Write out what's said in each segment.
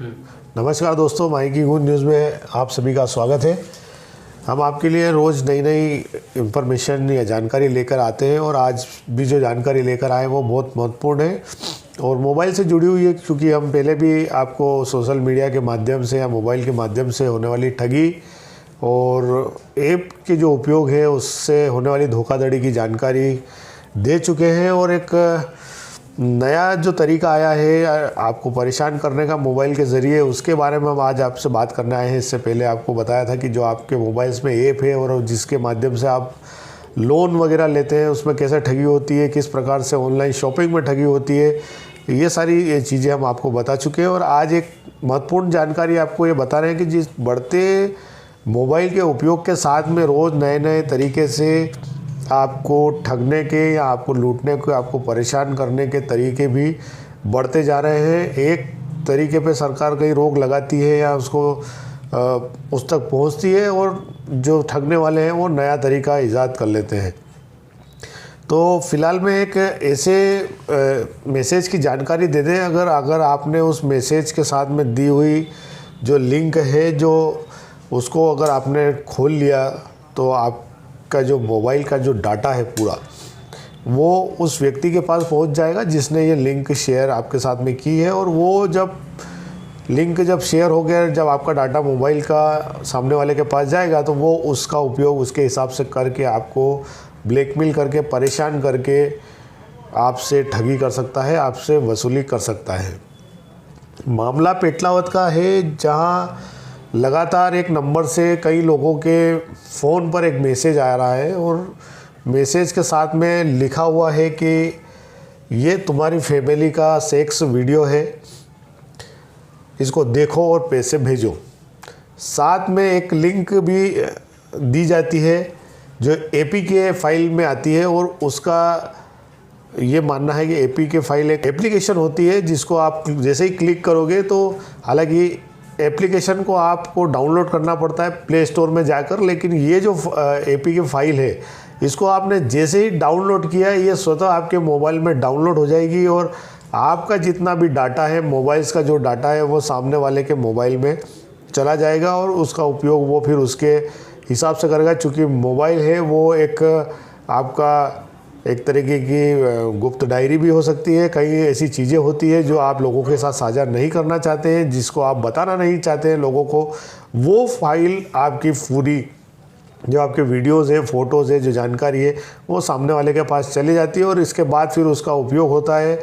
नमस्कार दोस्तों, माई की गूंज न्यूज़ में आप सभी का स्वागत है। हम आपके लिए रोज़ नई नई इन्फॉर्मेशन या जानकारी लेकर आते हैं और आज भी जो जानकारी लेकर आए वो बहुत महत्वपूर्ण है और मोबाइल से जुड़ी हुई है, क्योंकि हम पहले भी आपको सोशल मीडिया के माध्यम से या मोबाइल के माध्यम से होने वाली ठगी और ऐप के जो उपयोग है उससे होने वाली धोखाधड़ी की जानकारी दे चुके हैं। और एक नया जो तरीका आया है आपको परेशान करने का मोबाइल के ज़रिए, उसके बारे में हम आज आपसे बात करने आए हैं। इससे पहले आपको बताया था कि जो आपके मोबाइल्स में ऐप है और जिसके माध्यम से आप लोन वगैरह लेते हैं उसमें कैसे ठगी होती है, किस प्रकार से ऑनलाइन शॉपिंग में ठगी होती है, ये सारी चीज़ें हम आपको बता चुके हैं। और आज एक महत्वपूर्ण जानकारी आपको ये बता रहे हैं कि जिस बढ़ते मोबाइल के उपयोग के साथ में रोज़ नए नए तरीके से आपको ठगने के या आपको लूटने के, आपको परेशान करने के तरीके भी बढ़ते जा रहे हैं। एक तरीके पे सरकार कई रोक लगाती है या उसको उस तक पहुंचती है और जो ठगने वाले हैं वो नया तरीका ईजाद कर लेते हैं। तो फ़िलहाल मैं एक ऐसे मैसेज की जानकारी दे दें, अगर आपने उस मैसेज के साथ में दी हुई जो लिंक है, जो उसको अगर आपने खोल लिया तो आपका जो मोबाइल का जो डाटा है पूरा वो उस व्यक्ति के पास पहुंच जाएगा जिसने ये लिंक शेयर आपके साथ में की है। और वो जब लिंक शेयर हो गया, जब आपका डाटा मोबाइल का सामने वाले के पास जाएगा तो वो उसका उपयोग उसके हिसाब से करके आपको ब्लैकमेल करके, परेशान करके आपसे ठगी कर सकता है, आपसे वसूली कर सकता है। मामला पेटलावत का है, जहां लगातार एक नंबर से कई लोगों के फ़ोन पर एक मैसेज आ रहा है और मैसेज के साथ में लिखा हुआ है कि ये तुम्हारी फैमिली का सेक्स वीडियो है, इसको देखो और पैसे भेजो। साथ में एक लिंक भी दी जाती है जो एपीके फाइल में आती है और उसका ये मानना है कि एपीके फाइल एक एप्लीकेशन होती है जिसको आप जैसे ही क्लिक करोगे तो, हालांकि एप्लीकेशन को आपको डाउनलोड करना पड़ता है प्ले स्टोर में जाकर, लेकिन ये जो एपीके फाइल है इसको आपने जैसे ही डाउनलोड किया ये स्वतः आपके मोबाइल में डाउनलोड हो जाएगी और आपका जितना भी डाटा है, मोबाइल्स का जो डाटा है वो सामने वाले के मोबाइल में चला जाएगा और उसका उपयोग वो फिर उसके हिसाब से करेगा। चूँकि मोबाइल है वो एक आपका एक तरीके की गुप्त डायरी भी हो सकती है। कई ऐसी चीज़ें होती है जो आप लोगों के साथ साझा नहीं करना चाहते हैं, जिसको आप बताना नहीं चाहते हैं लोगों को, वो फाइल आपकी पूरी जो आपके वीडियोज़ है, फ़ोटोज़ है, जो जानकारी है वो सामने वाले के पास चली जाती है और इसके बाद फिर उसका उपयोग होता है।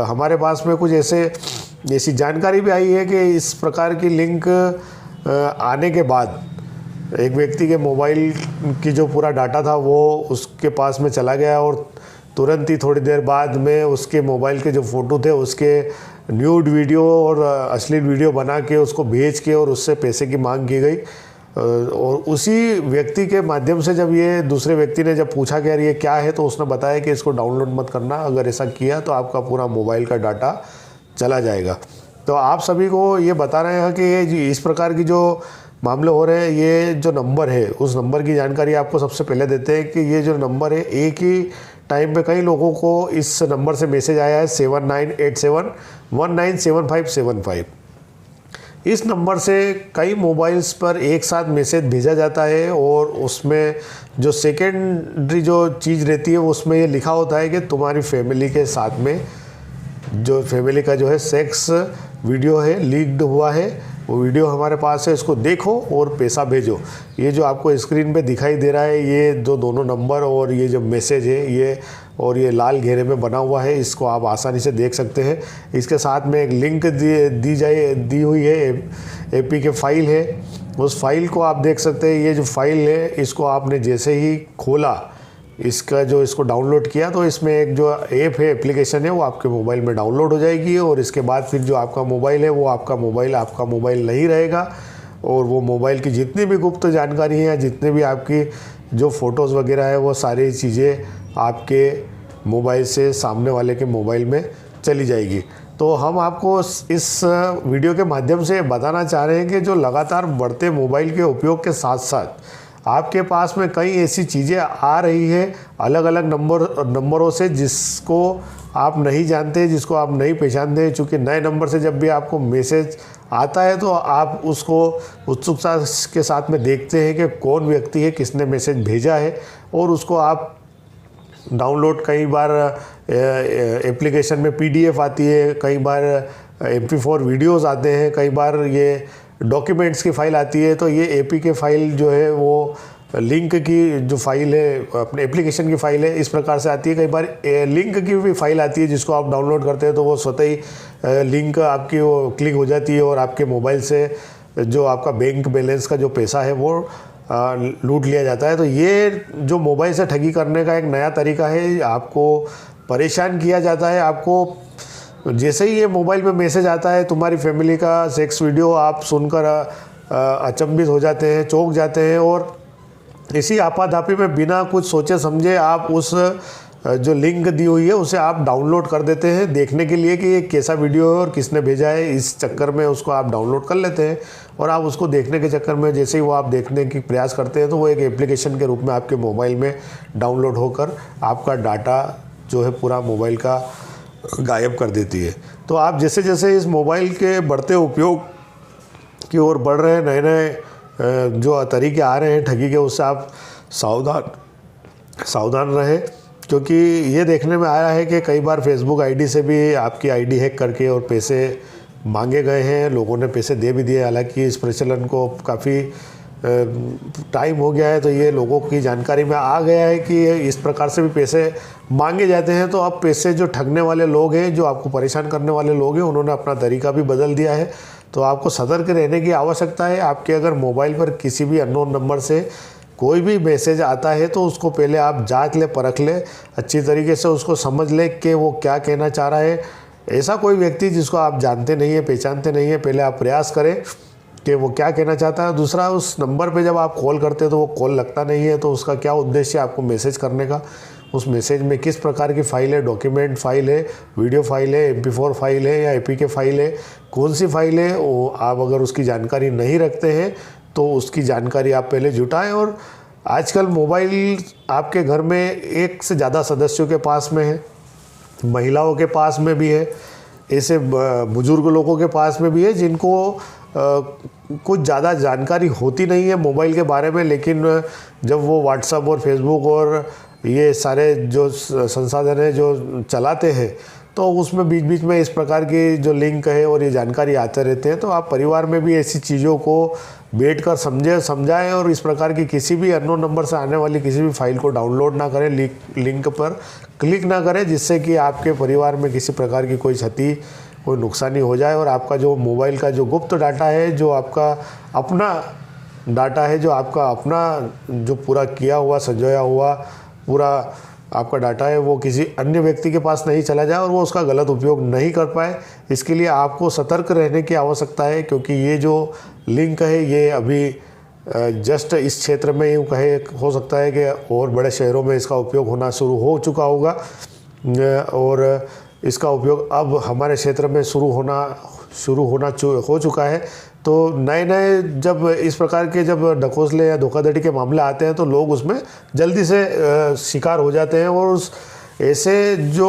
हमारे पास में कुछ ऐसी जानकारी भी आई है कि इस प्रकार की लिंक आने के बाद एक व्यक्ति के मोबाइल की जो पूरा डाटा था वो उसके पास में चला गया और तुरंत ही थोड़ी देर बाद में उसके मोबाइल के जो फ़ोटो थे उसके न्यूड वीडियो और अश्लील वीडियो बना के उसको भेज के और उससे पैसे की मांग की गई। और उसी व्यक्ति के माध्यम से जब ये दूसरे व्यक्ति ने जब पूछा कि यार ये क्या है, तो उसने बताया कि इसको डाउनलोड मत करना, अगर ऐसा किया तो आपका पूरा मोबाइल का डाटा चला जाएगा। तो आप सभी को ये बता रहे हैं कि ये इस प्रकार की जो मामले हो रहे हैं, ये जो नंबर है उस नंबर की जानकारी आपको सबसे पहले देते हैं कि ये जो नंबर है, एक ही टाइम पे कई लोगों को इस नंबर से मैसेज आया है 7987197575। इस नंबर से कई मोबाइल्स पर एक साथ मैसेज भेजा जाता है और उसमें जो सेकेंडरी जो चीज़ रहती है उसमें ये लिखा होता है कि तुम्हारी फैमिली के साथ में जो फैमिली का जो है सेक्स वीडियो है लीक्ड हुआ है, वो वीडियो हमारे पास है, इसको देखो और पैसा भेजो। ये जो आपको स्क्रीन पे दिखाई दे रहा है, ये जो दोनों नंबर और ये जो मैसेज है ये लाल घेरे में बना हुआ है, इसको आप आसानी से देख सकते हैं। इसके साथ में एक लिंक दी हुई है, एपीके फाइल है, उस फाइल को आप देख सकते हैं। ये जो फाइल है इसको आपने जैसे ही खोला, इसको डाउनलोड किया तो इसमें एक जो ऐप है, एप्लीकेशन है, वो आपके मोबाइल में डाउनलोड हो जाएगी और इसके बाद फिर जो आपका मोबाइल है वो आपका मोबाइल नहीं रहेगा और वो मोबाइल की जितनी भी गुप्त जानकारी है या जितने भी आपकी जो फ़ोटोज़ वगैरह है वो सारी चीज़ें आपके मोबाइल से सामने वाले के मोबाइल में चली जाएगी। तो हम आपको इस वीडियो के माध्यम से बताना चाह रहे हैं कि जो लगातार बढ़ते मोबाइल के उपयोग के साथ साथ आपके पास में कई ऐसी चीज़ें आ रही है अलग अलग नंबरों से, जिसको आप नहीं जानते, जिसको आप नहीं पहचानते, चूँकि नए नंबर से जब भी आपको मैसेज आता है तो आप उसको उत्सुकता के साथ में देखते हैं कि कौन व्यक्ति है, किसने मैसेज भेजा है, और उसको आप डाउनलोड, कई बार एप्लीकेशन में PDF आती है, कई बार MP4 वीडियोज़ आते हैं, कई बार ये डॉक्यूमेंट्स की फ़ाइल आती है। तो ये APK फ़ाइल जो है वो लिंक की जो फ़ाइल है, अपने एप्लीकेशन की फ़ाइल है, इस प्रकार से आती है। कई बार लिंक की भी फ़ाइल आती है जिसको आप डाउनलोड करते हैं तो वो स्वतः ही लिंक आपकी वो क्लिक हो जाती है और आपके मोबाइल से जो आपका बैंक बैलेंस का जो पैसा है वो लूट लिया जाता है। तो ये जो मोबाइल से ठगी करने का एक नया तरीका है, आपको परेशान किया जाता है। आपको जैसे ही ये मोबाइल में मैसेज आता है तुम्हारी फैमिली का सेक्स वीडियो, आप सुनकर अचंभित हो जाते हैं, चौंक जाते हैं, और इसी आपाधापी में बिना कुछ सोचे समझे आप उस जो लिंक दी हुई है उसे आप डाउनलोड कर देते हैं देखने के लिए कि ये कैसा वीडियो है और किसने भेजा है। इस चक्कर में उसको आप डाउनलोड कर लेते हैं और आप उसको देखने के चक्कर में जैसे ही वो आप देखने की प्रयास करते हैं तो वो एक एप्लीकेशन के रूप में आपके मोबाइल में डाउनलोड होकर आपका डाटा जो है पूरा मोबाइल का गायब कर देती है। तो आप जैसे जैसे इस मोबाइल के बढ़ते उपयोग की ओर बढ़ रहे हैं, नए नए जो तरीके आ रहे हैं ठगी के, उससे आप सावधान रहें, क्योंकि ये देखने में आया है कि कई बार फेसबुक आईडी से भी आपकी आईडी हैक करके और पैसे मांगे गए हैं, लोगों ने पैसे दे भी दिए। हालांकि इस प्रचलन को काफ़ी टाइम हो गया है तो ये लोगों की जानकारी में आ गया है कि इस प्रकार से भी पैसे मांगे जाते हैं। तो अब पैसे जो ठगने वाले लोग हैं, जो आपको परेशान करने वाले लोग हैं, उन्होंने अपना तरीका भी बदल दिया है। तो आपको सतर्क रहने की आवश्यकता है। आपके अगर मोबाइल पर किसी भी अननोन नंबर से कोई भी मैसेज आता है तो उसको पहले आप जांच ले, परख ले, अच्छी तरीके से उसको समझ ले कि वो क्या कहना चाह रहा है। ऐसा कोई व्यक्ति जिसको आप जानते नहीं है, पहचानते नहीं है, पहले आप प्रयास करें कि वो क्या कहना चाहता है। दूसरा, उस नंबर पे जब आप कॉल करते हैं तो वो कॉल लगता नहीं है, तो उसका क्या उद्देश्य है आपको मैसेज करने का, उस मैसेज में किस प्रकार की फ़ाइल है, डॉक्यूमेंट फ़ाइल है, वीडियो फाइल है, MP4 फाइल है या APK फाइल है, कौन सी फाइल है, वो आप अगर उसकी जानकारी नहीं रखते हैं तो उसकी जानकारी आप पहले जुटाएं। और आजकल मोबाइल आपके घर में एक से ज़्यादा सदस्यों के पास में है, महिलाओं के पास में भी है, ऐसे बुजुर्ग लोगों के पास में भी है जिनको कुछ ज़्यादा जानकारी होती नहीं है मोबाइल के बारे में, लेकिन जब वो व्हाट्सएप और फेसबुक और ये सारे जो संसाधन है जो चलाते हैं तो उसमें बीच बीच में इस प्रकार की जो लिंक है और ये जानकारी आते रहते हैं। तो आप परिवार में भी ऐसी चीज़ों को बैठकर समझाएं और इस प्रकार की किसी भी अननोन नंबर से आने वाली किसी भी फाइल को डाउनलोड ना करें, लिंक पर क्लिक ना करें, जिससे कि आपके परिवार में किसी प्रकार की कोई क्षति, कोई नुकसानी हो जाए और आपका जो मोबाइल का जो गुप्त डाटा है, जो आपका अपना डाटा है, जो आपका अपना जो पूरा किया हुआ, संजोया हुआ पूरा आपका डाटा है, वो किसी अन्य व्यक्ति के पास नहीं चला जाए और वो उसका गलत उपयोग नहीं कर पाए। इसके लिए आपको सतर्क रहने की आवश्यकता है, क्योंकि ये जो लिंक है ये अभी जस्ट इस क्षेत्र में यूँ कहे, हो सकता है कि और बड़े शहरों में इसका उपयोग होना शुरू हो चुका होगा और इसका उपयोग अब हमारे क्षेत्र में हो चुका है। तो नए नए जब इस प्रकार के जब ढकोसले या धोखाधड़ी के मामले आते हैं तो लोग उसमें जल्दी से शिकार हो जाते हैं और उस ऐसे जो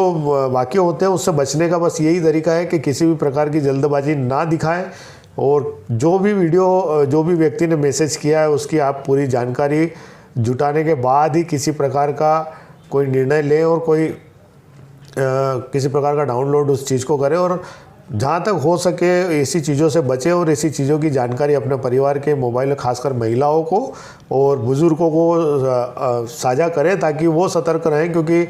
वाक़ये होते हैं उससे बचने का बस यही तरीका है कि किसी भी प्रकार की जल्दबाजी ना दिखाएं और जो भी व्यक्ति ने मैसेज किया है उसकी आप पूरी जानकारी जुटाने के बाद ही किसी प्रकार का कोई निर्णय लें और कोई किसी प्रकार का डाउनलोड उस चीज़ को करें। और जहाँ तक हो सके ऐसी चीज़ों से बचें और ऐसी चीज़ों की जानकारी अपने परिवार के मोबाइल में खासकर महिलाओं को और बुज़ुर्गों को साझा करें ताकि वो सतर्क रहें, क्योंकि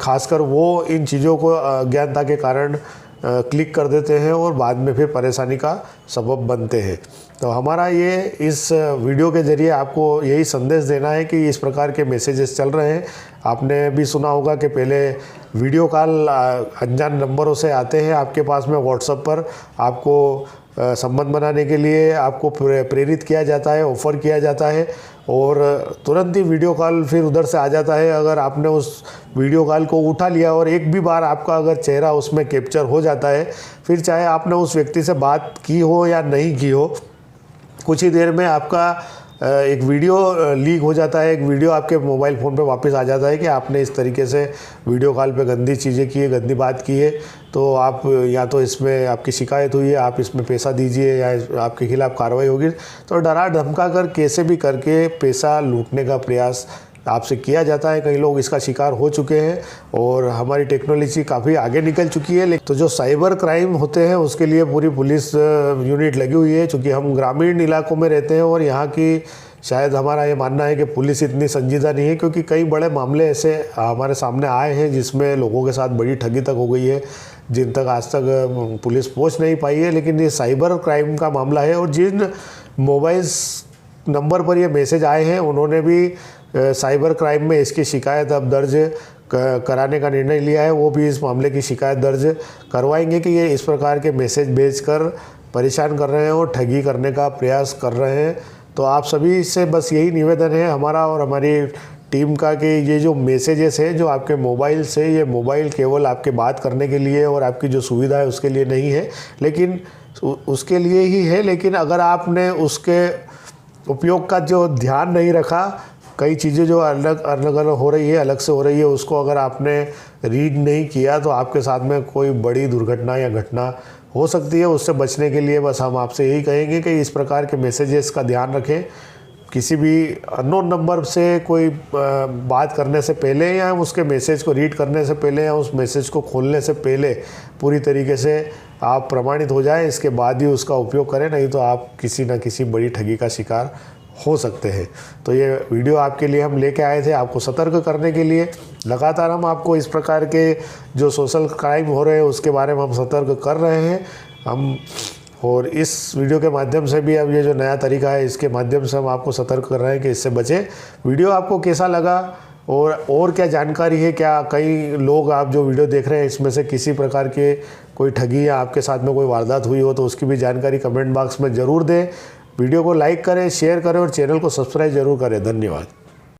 खासकर वो इन चीज़ों को अज्ञानता के कारण क्लिक कर देते हैं और बाद में फिर परेशानी का सबब बनते हैं। तो हमारा ये इस वीडियो के ज़रिए आपको यही संदेश देना है कि इस प्रकार के मैसेजेस चल रहे हैं। आपने भी सुना होगा कि पहले वीडियो कॉल अनजान नंबरों से आते हैं आपके पास में, व्हाट्सएप पर आपको संबंध बनाने के लिए आपको प्रेरित किया जाता है, ऑफ़र किया जाता है और तुरंत ही वीडियो कॉल फिर उधर से आ जाता है। अगर आपने उस वीडियो कॉल को उठा लिया और एक भी बार आपका अगर चेहरा उसमें कैप्चर हो जाता है, फिर चाहे आपने उस व्यक्ति से बात की हो या नहीं की हो, कुछ ही देर में आपका एक वीडियो लीक हो जाता है, एक वीडियो आपके मोबाइल फ़ोन पे वापस आ जाता है कि आपने इस तरीके से वीडियो कॉल पे गंदी चीज़ें की है, गंदी बात की है, तो आप या तो इसमें आपकी शिकायत हुई है, आप इसमें पैसा दीजिए या आपके खिलाफ़ कार्रवाई होगी। तो डरा धमका कर कैसे भी करके पैसा लूटने का प्रयास आपसे किया जाता है। कई लोग इसका शिकार हो चुके हैं और हमारी टेक्नोलॉजी काफ़ी आगे निकल चुकी है। तो जो साइबर क्राइम होते हैं उसके लिए पूरी पुलिस यूनिट लगी हुई है। चूँकि हम ग्रामीण इलाकों में रहते हैं और यहाँ की शायद हमारा ये मानना है कि पुलिस इतनी संजीदा नहीं है, क्योंकि कई बड़े मामले ऐसे हमारे सामने आए हैं जिसमें लोगों के साथ बड़ी ठगी तक हो गई है, जिन तक आज तक पुलिस पहुँच नहीं पाई है। लेकिन ये साइबर क्राइम का मामला है और जिन मोबाइल्स नंबर पर ये मैसेज आए हैं उन्होंने भी साइबर क्राइम में इसकी शिकायत अब दर्ज कराने का निर्णय लिया है। वो भी इस मामले की शिकायत दर्ज करवाएंगे कि ये इस प्रकार के मैसेज भेजकर परेशान कर रहे हैं और ठगी करने का प्रयास कर रहे हैं। तो आप सभी से बस यही निवेदन है हमारा और हमारी टीम का कि ये जो मैसेजेस हैं जो आपके मोबाइल से, ये मोबाइल केवल आपके बात करने के लिए और आपकी जो सुविधा है उसके लिए नहीं है, लेकिन उसके लिए ही है। लेकिन अगर आपने उसके उपयोग का जो ध्यान नहीं रखा, कई चीज़ें जो अलग अलग हो रही है, अलग से हो रही है, उसको अगर आपने रीड नहीं किया तो आपके साथ में कोई बड़ी दुर्घटना या घटना हो सकती है। उससे बचने के लिए बस हम आपसे यही कहेंगे कि इस प्रकार के मैसेजेस का ध्यान रखें। किसी भी अननोन नंबर से कोई बात करने से पहले या उसके मैसेज को रीड करने से पहले या उस मैसेज को खोलने से पहले पूरी तरीके से आप प्रमाणित हो जाएं, इसके बाद ही उसका उपयोग करें, नहीं तो आप किसी न किसी बड़ी ठगी का शिकार हो सकते हैं। तो ये वीडियो आपके लिए हम लेके आए थे, आपको सतर्क करने के लिए। लगातार हम आपको इस प्रकार के जो सोशल क्राइम हो रहे हैं उसके बारे में हम सतर्क कर रहे हैं हम, और इस वीडियो के माध्यम से भी अब ये जो नया तरीका है इसके माध्यम से हम आपको सतर्क कर रहे हैं कि इससे बचें। वीडियो आपको कैसा लगा और क्या जानकारी है, क्या कई लोग आप जो वीडियो देख रहे हैं इसमें से किसी प्रकार के कोई ठगी या आपके साथ में कोई वारदात हुई हो तो उसकी भी जानकारी कमेंट बॉक्स में ज़रूर दें। वीडियो को लाइक करें, शेयर करें और चैनल को सब्सक्राइब जरूर करें। धन्यवाद।